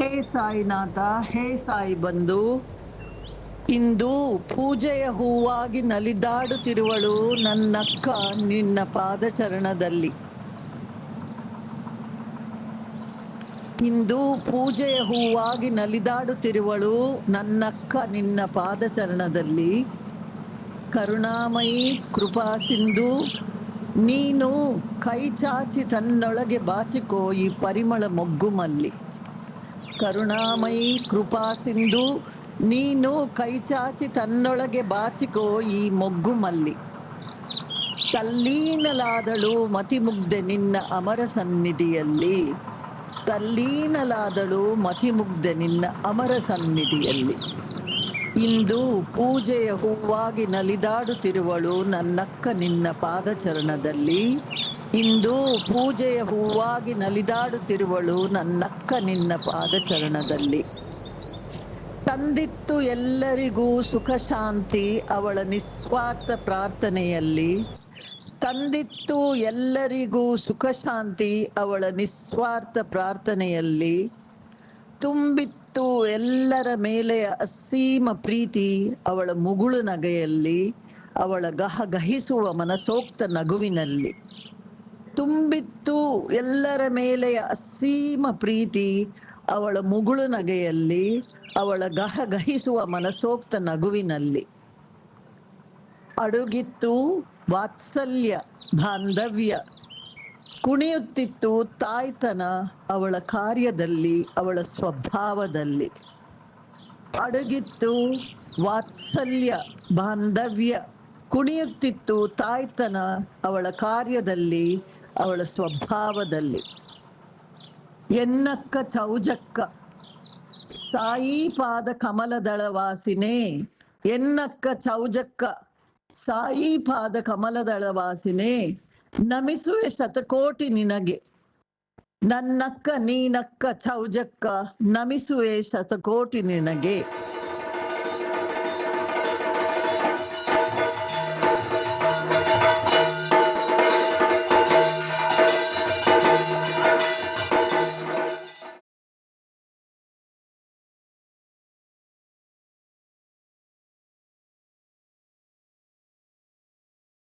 ಹೇ ಸಾಯಿನಾಥ, ಹೇ ಸಾಯಿ ಬಂಧು, ಇಂದು ಪೂಜೆಯ ಹೂವಾಗಿ ನಲಿದಾಡುತ್ತಿರುವಳು ನನ್ನಕ್ಕ ನಿನ್ನ ಪಾದಚರಣದಲ್ಲಿ. ಇಂದು ಪೂಜೆಯ ಹೂವಾಗಿ ನಲಿದಾಡುತ್ತಿರುವಳು ನನ್ನಕ್ಕ ನಿನ್ನ ಪಾದಚರಣದಲ್ಲಿ. ಕರುಣಾಮಯಿ ಕೃಪಾ ಸಿಂಧು, ನೀನು ಕೈ ಚಾಚಿ ತನ್ನೊಳಗೆ ಬಾಚಿಕೋ ಈ ಪರಿಮಳ ಮೊಗ್ಗುಮಲ್ಲಿ. ಕರುಣಾಮಯಿ ಕೃಪಾ ಸಿಂಧು, ನೀನು ಕೈ ಚಾಚಿ ತನ್ನೊಳಗೆ ಬಾಚಿಕೋ ಈ ಮೊಗ್ಗುಮಲ್ಲಿ. ತಲ್ಲೀನಲಾದಳು ಮತಿಮುಗ್ಧೆ ನಿನ್ನ ಅಮರ ಸನ್ನಿಧಿಯಲ್ಲಿ. ತಲ್ಲೀನಲಾದಳು ಮತಿಮುಗ್ಧೆ ನಿನ್ನ ಅಮರ ಸನ್ನಿಧಿಯಲ್ಲಿ. ಇಂದು ಪೂಜೆಯ ಹೂವಾಗಿ ನಲಿದಾಡುತ್ತಿರುವಳು ನನ್ನಕ್ಕ ನಿನ್ನ ಪಾದಚರಣದಲ್ಲಿ. ಇಂದು ಪೂಜೆಯ ಹೂವಾಗಿ ನಲಿದಾಡುತ್ತಿರುವಳು ನನ್ನಕ್ಕ ನಿನ್ನ ಪಾದಚರಣದಲ್ಲಿ. ತಂದಿತ್ತು ಎಲ್ಲರಿಗೂ ಸುಖ ಶಾಂತಿ ಅವಳ ನಿಸ್ವಾರ್ಥ ಪ್ರಾರ್ಥನೆಯಲ್ಲಿ. ತಂದಿತ್ತು ಎಲ್ಲರಿಗೂ ಸುಖ ಶಾಂತಿ ಅವಳ ನಿಸ್ವಾರ್ಥ ಪ್ರಾರ್ಥನೆಯಲ್ಲಿ. ತುಂಬಿತ್ತು ಎಲ್ಲರ ಮೇಲೆ ಅಸೀಮ ಪ್ರೀತಿ ಅವಳ ಮುಗುಳು ನಗೆಯಲ್ಲಿ, ಅವಳ ಗಹಗಹಿಸುವ ಮನಸೋಕ್ತ ನಗುವಿನಲ್ಲಿ. ತುಂಬಿತ್ತು ಎಲ್ಲರ ಮೇಲೆ ಅಸೀಮ ಪ್ರೀತಿ ಅವಳ ಮುಗುಳು ನಗೆಯಲ್ಲಿ, ಅವಳ ಗಹಗಹಿಸುವ ಮನಸೋಕ್ತ ನಗುವಿನಲ್ಲಿ. ಅಡುಗಿತ್ತು ವಾತ್ಸಲ್ಯ ಬಾಂಧವ್ಯ, ಕುಣಿಯುತ್ತಿತ್ತು ತಾಯ್ತನ ಅವಳ ಕಾರ್ಯದಲ್ಲಿ, ಅವಳ ಸ್ವಭಾವದಲ್ಲಿ. ಅಡಗಿತ್ತು ವಾತ್ಸಲ್ಯ ಬಾಂಧವ್ಯ, ಕುಣಿಯುತ್ತಿತ್ತು ತಾಯ್ತನ ಅವಳ ಕಾರ್ಯದಲ್ಲಿ, ಅವಳ ಸ್ವಭಾವದಲ್ಲಿ. ಎನ್ನಕ್ಕ ಚೌಜಕ್ಕ ಸಾಯಿ ಪಾದ ಕಮಲದಳವಾಸಿನೇ, ಎನ್ನಕ್ಕ ಚೌಜಕ್ಕ ಸಾಯಿ ಪಾದ ಕಮಲದಳವಾಸಿನೇ, ನಮಿಸುವೆ ಶತಕೋಟಿ ನಿನಗೆ. ನನ್ನಕ್ಕ ನೀನಕ್ಕ ಚೌಜಕ್ಕ, ನಮಿಸುವೆ ಶತಕೋಟಿ ನಿನಗೆ.